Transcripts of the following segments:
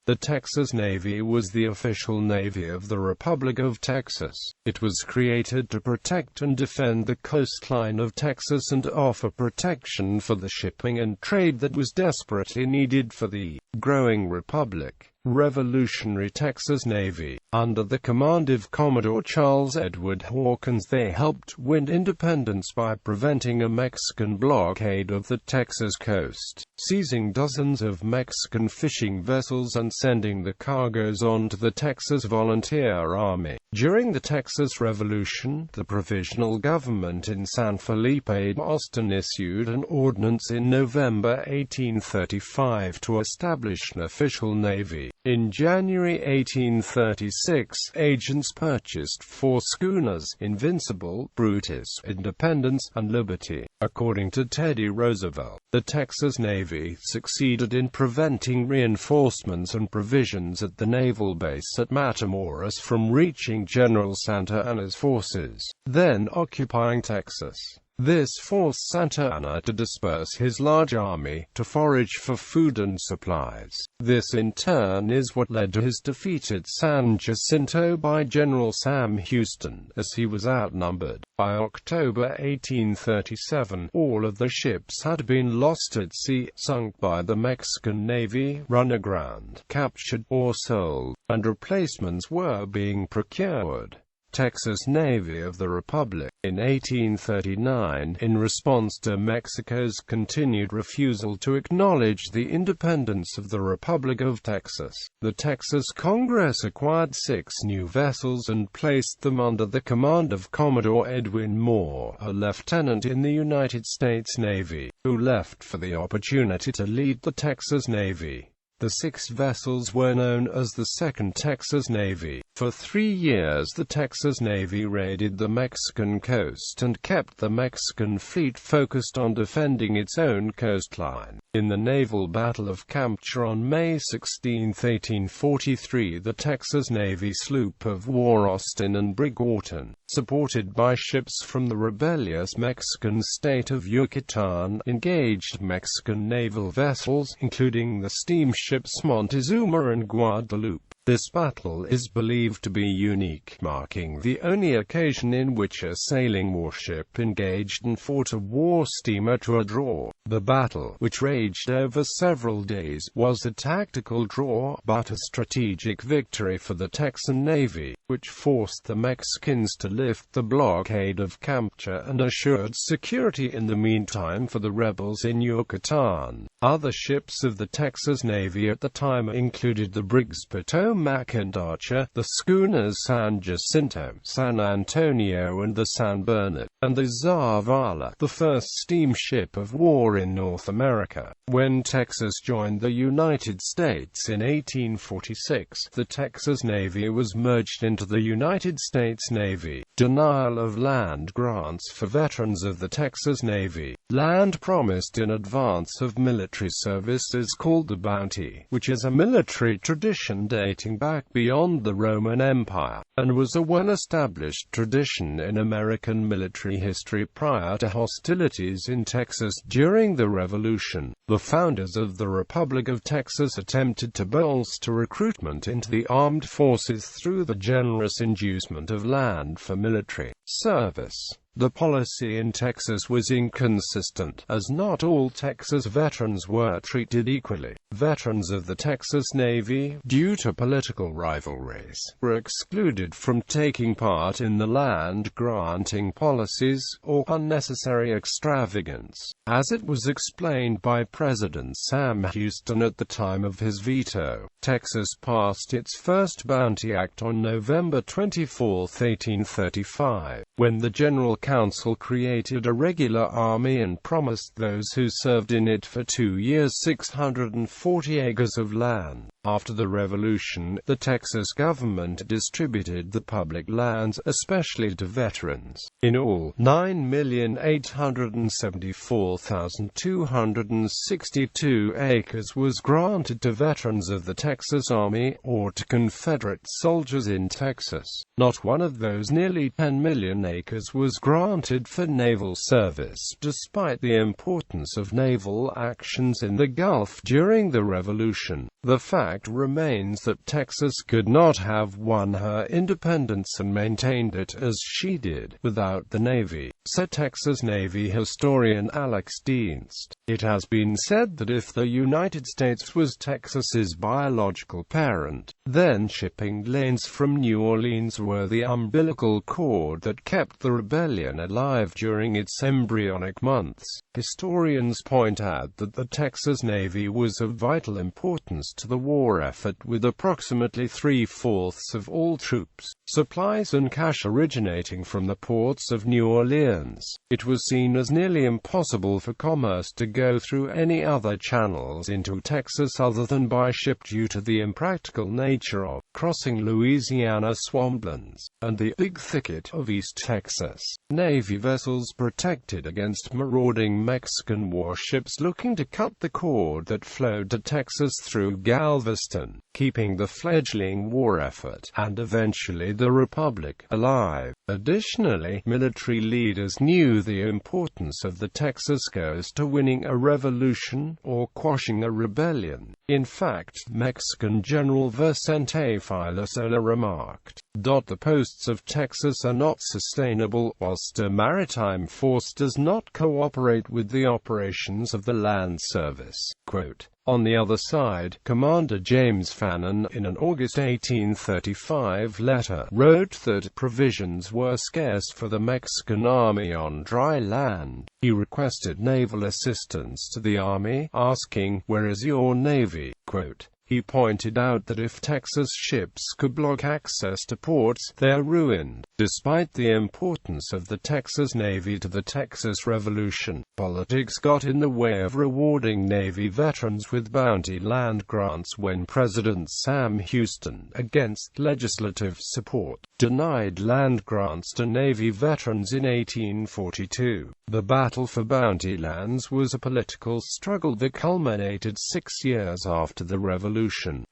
The Texas Navy was the official navy of the Republic of Texas. It was created to protect and defend the coastline of Texas and offer protection for the shipping and trade that was desperately needed for the growing Republic. Revolutionary Texas Navy. Under the command of Commodore Charles Edward Hawkins, they helped win independence by preventing a Mexican blockade of the Texas coast, seizing dozens of Mexican fishing vessels and sending the cargoes on to the Texas Volunteer Army. During the Texas Revolution, the provisional government in San Felipe, Austin issued an ordinance in November 1835 to establish an official navy. In January 1836, agents purchased 4 schooners: Invincible, Brutus, Independence, and Liberty. According to Teddy Roosevelt, the Texas Navy succeeded in preventing reinforcements and provisions at the naval base at Matamoros from reaching General Santa Anna's forces, then occupying Texas. This forced Santa Anna to disperse his large army to forage for food and supplies. This in turn is what led to his defeat at San Jacinto by General Sam Houston, as he was outnumbered. By October 1837, all of the ships had been lost at sea, sunk by the Mexican Navy, run aground, captured, or sold, and replacements were being procured. Texas Navy of the Republic. In 1839, in response to Mexico's continued refusal to acknowledge the independence of the Republic of Texas, the Texas Congress acquired 6 new vessels and placed them under the command of Commodore Edwin Moore, a lieutenant in the United States Navy, who left for the opportunity to lead the Texas Navy. The 6 vessels were known as the Second Texas Navy. For 3 years the Texas Navy raided the Mexican coast and kept the Mexican fleet focused on defending its own coastline. In the naval Battle of Campeche on May 16, 1843, the Texas Navy sloop of war Austin and brig Orton, supported by ships from the rebellious Mexican state of Yucatan, engaged Mexican naval vessels, including the steamships Montezuma and Guadalupe. This battle is believed to be unique, marking the only occasion in which a sailing warship engaged and fought a war steamer to a draw. The battle, which raged over several days, was a tactical draw, but a strategic victory for the Texan Navy, which forced the Mexicans to lift the blockade of Campeche and assured security in the meantime for the rebels in Yucatan. Other ships of the Texas Navy at the time included the brigs Potomac and Archer, the schooners San Jacinto, San Antonio and the San Bernard, and the Zavala, the first steamship of war in North America. When Texas joined the United States in 1846, the Texas Navy was merged into the United States Navy. Denial of land grants for veterans of the Texas Navy. Land promised in advance of military service is called the bounty, which is a military tradition dating back beyond the Roman Empire, and was a well-established tradition in American military history prior to hostilities in Texas during the Revolution. The founders of the Republic of Texas attempted to bolster recruitment into the armed forces through the generous inducement of land for military service. The policy in Texas was inconsistent, as not all Texas veterans were treated equally. Veterans of the Texas Navy, due to political rivalries, were excluded from taking part in the land-granting policies, or unnecessary extravagance, as it was explained by President Sam Houston at the time of his veto. Texas passed its first Bounty Act on November 24, 1835, when the General Council created a regular army and promised those who served in it for 2 years 640 acres of land. After the Revolution, the Texas government distributed the public lands, especially to veterans. In all, 9,874,262 acres was granted to veterans of the Texas Army, or to Confederate soldiers in Texas. Not one of those nearly 10 million acres was granted for naval service, despite the importance of naval actions in the Gulf during the Revolution. The fact remains that Texas could not have won her independence and maintained it as she did without the Navy, said Texas Navy historian Alex Dienst. It has been said that if the United States was Texas's biological parent, then shipping lanes from New Orleans were the umbilical cord that kept the rebellion alive during its embryonic months. Historians point out that the Texas Navy was of vital importance to the war effort, with approximately 3/4 of all troops, supplies and cash originating from the ports of New Orleans. It was seen as nearly impossible for commerce to go through any other channels into Texas other than by ship due to the impractical nature of crossing Louisiana swamplands and the Big Thicket of East Texas. Navy vessels protected against marauding Mexican warships looking to cut the cord that flowed to Texas through Galveston, keeping the fledgling war effort, and eventually the Republic, alive. Additionally, military leaders knew the importance of the Texas coast to winning a revolution, or quashing a rebellion. In fact, Mexican General Vicente Filosola remarked, "The coasts of Texas are not sustainable, whilst a maritime force does not cooperate with the operations of the land service." Quote. On the other side, Commander James Fannin, in an August 1835 letter, wrote that provisions were scarce for the Mexican army on dry land. He requested naval assistance to the army, asking, "Where is your navy?" Quote. He pointed out that if Texas ships could block access to ports, they are ruined. Despite the importance of the Texas Navy to the Texas Revolution, politics got in the way of rewarding Navy veterans with bounty land grants when President Sam Houston, against legislative support, denied land grants to Navy veterans in 1842. The battle for bounty lands was a political struggle that culminated 6 years after the Revolution,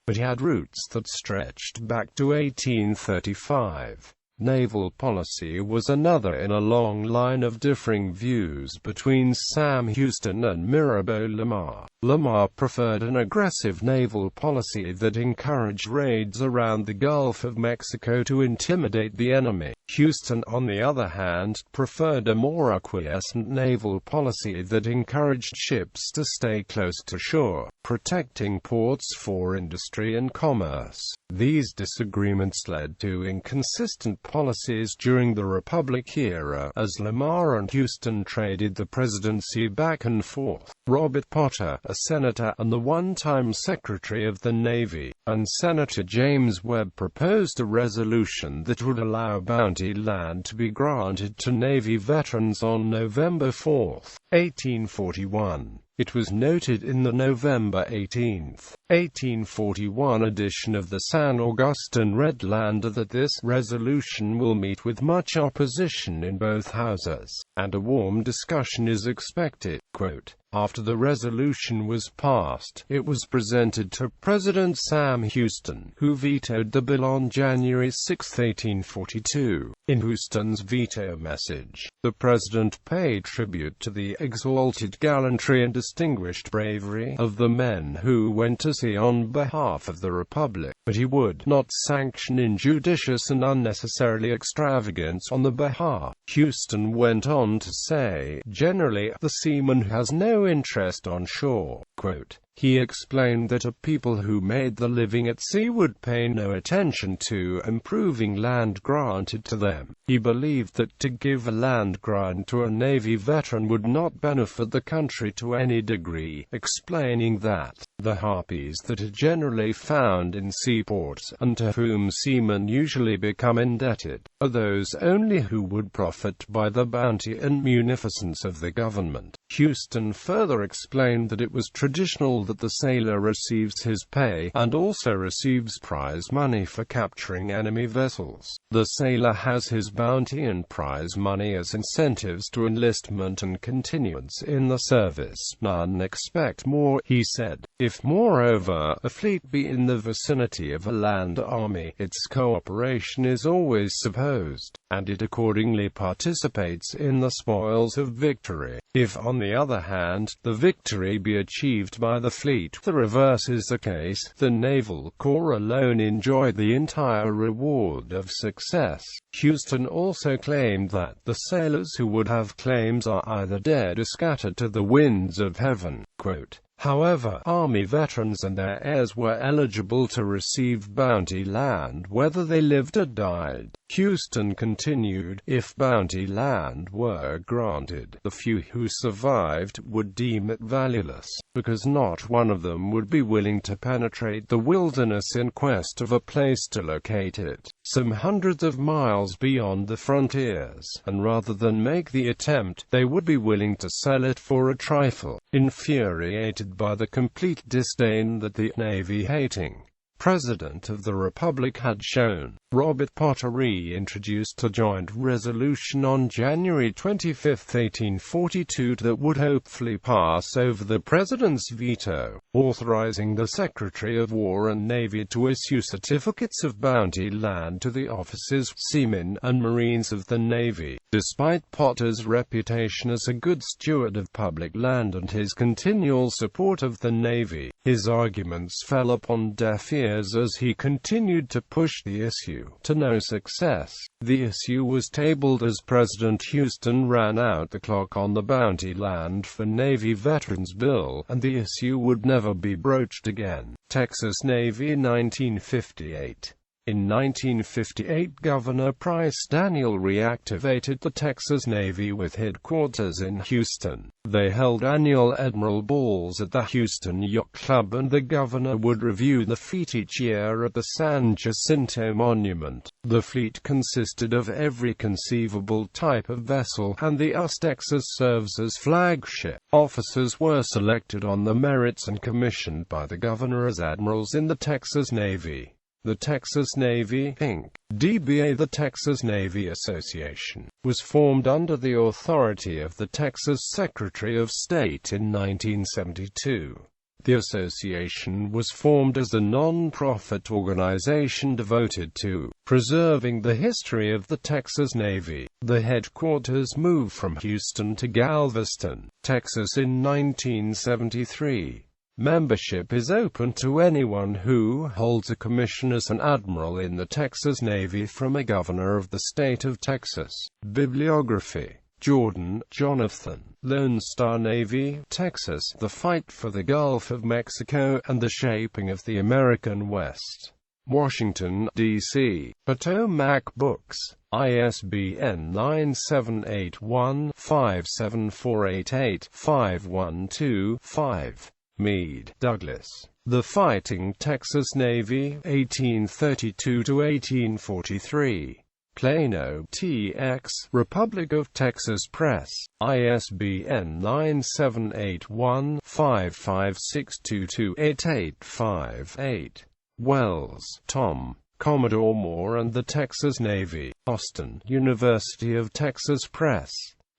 but had roots that stretched back to 1835. Naval policy was another in a long line of differing views between Sam Houston and Mirabeau Lamar. Lamar preferred an aggressive naval policy that encouraged raids around the Gulf of Mexico to intimidate the enemy. Houston, on the other hand, preferred a more acquiescent naval policy that encouraged ships to stay close to shore, protecting ports for industry and commerce. These disagreements led to inconsistent policies during the Republic era, as Lamar and Houston traded the presidency back and forth. Robert Potter, a senator and the one-time Secretary of the Navy, and Senator James Webb proposed a resolution that would allow bounty land to be granted to Navy veterans on November 4, 1841. It was noted in the November 18, 1841 edition of the San Augustine Redlander that this resolution will meet with much opposition in both houses, and a warm discussion is expected. Quote, after the resolution was passed, it was presented to President Sam Houston, who vetoed the bill on January 6, 1842. In Houston's veto message, the president paid tribute to the exalted gallantry and distinguished bravery of the men who went to sea on behalf of the Republic, but he would not sanction injudicious and unnecessarily extravagance on the behalf. Houston went on to say, generally, the seaman has no interest on shore. Quote, he explained that a people who made the living at sea would pay no attention to improving land granted to them. He believed that to give a land grant to a Navy veteran would not benefit the country to any degree, explaining that the harpies that are generally found in seaports, and to whom seamen usually become indebted, are those only who would profit by the bounty and munificence of the government. Houston further explained that it was traditional that the sailor receives his pay, and also receives prize money for capturing enemy vessels. The sailor has his bounty and prize money as incentives to enlistment and continuance in the service. None expect more, he said. If moreover a fleet be in the vicinity of a land army, its cooperation is always supposed, and it accordingly participates in the spoils of victory. If, on the other hand, the victory be achieved by the fleet. The reverse is the case. The Naval Corps alone enjoyed the entire reward of success. Houston also claimed that the sailors who would have claims are either dead or scattered to the winds of heaven. Quote, however, Army veterans and their heirs were eligible to receive bounty land whether they lived or died. Houston continued, if bounty land were granted, the few who survived would deem it valueless, because not one of them would be willing to penetrate the wilderness in quest of a place to locate it, some hundreds of miles beyond the frontiers, and rather than make the attempt, they would be willing to sell it for a trifle. Infuriated by the complete disdain that the Navy-hating President of the Republic had shown, Robert Potter reintroduced a joint resolution on January 25, 1842 that would hopefully pass over the President's veto, authorizing the Secretary of War and Navy to issue certificates of bounty land to the officers, seamen, and Marines of the Navy. Despite Potter's reputation as a good steward of public land and his continual support of the Navy, his arguments fell upon deaf ears as he continued to push the issue to no success. The issue was tabled as President Houston ran out the clock on the Bounty Land for Navy Veterans Bill, and the issue would never be broached again. Texas Navy 1958. In 1958, Governor Price Daniel reactivated the Texas Navy with headquarters in Houston. They held annual Admiral Balls at the Houston Yacht Club, and the governor would review the fleet each year at the San Jacinto Monument. The fleet consisted of every conceivable type of vessel, and the US Texas serves as flagship. Officers were selected on the merits and commissioned by the governor as admirals in the Texas Navy. The Texas Navy, Inc. DBA, the Texas Navy Association, was formed under the authority of the Texas Secretary of State in 1972. The association was formed as a non-profit organization devoted to preserving the history of the Texas Navy. The headquarters moved from Houston to Galveston, Texas in 1973. Membership is open to anyone who holds a commission as an admiral in the Texas Navy from a governor of the state of Texas. Bibliography. Jordan, Jonathan. Lone Star Navy, Texas, The Fight for the Gulf of Mexico and the Shaping of the American West. Washington, D.C. Potomac Books. ISBN 978-1-57488-512-5. Meade, Douglas. The Fighting Texas Navy, 1832–1843. Plano, TX, Republic of Texas Press. ISBN 978-1-55622-8858. Wells, Tom. Commodore Moore and the Texas Navy. Austin, University of Texas Press.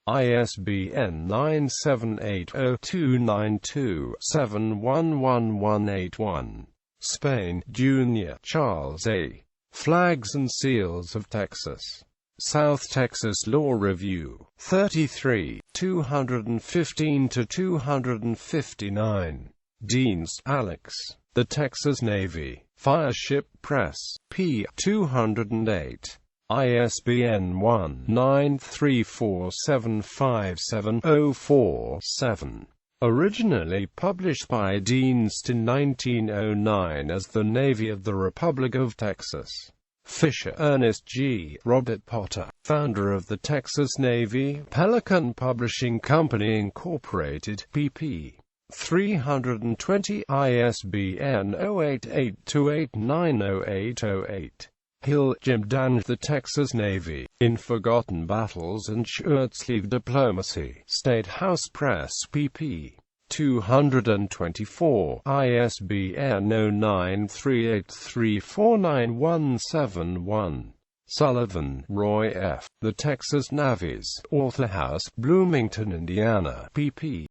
ISBN 978-0292-711181. Spain, Junior, Charles A. Flags and Seals of Texas. South Texas Law Review. 33, 215–259. Deans, Alex. The Texas Navy. Fireship Press. p. 208. ISBN 1-934757-047. Originally published by Deans in 1909 as The Navy of the Republic of Texas. Fisher, Ernest G. Robert Potter, founder of the Texas Navy. Pelican Publishing Company Incorporated, pp. 320. ISBN 08828908008. Hill, Jim Dan. The Texas Navy, in Forgotten Battles and Shirtsleeve Diplomacy. State House Press, pp. 224. ISBN 0938349171. Sullivan, Roy F. The Texas Navies. Author House, Bloomington, Indiana. pp.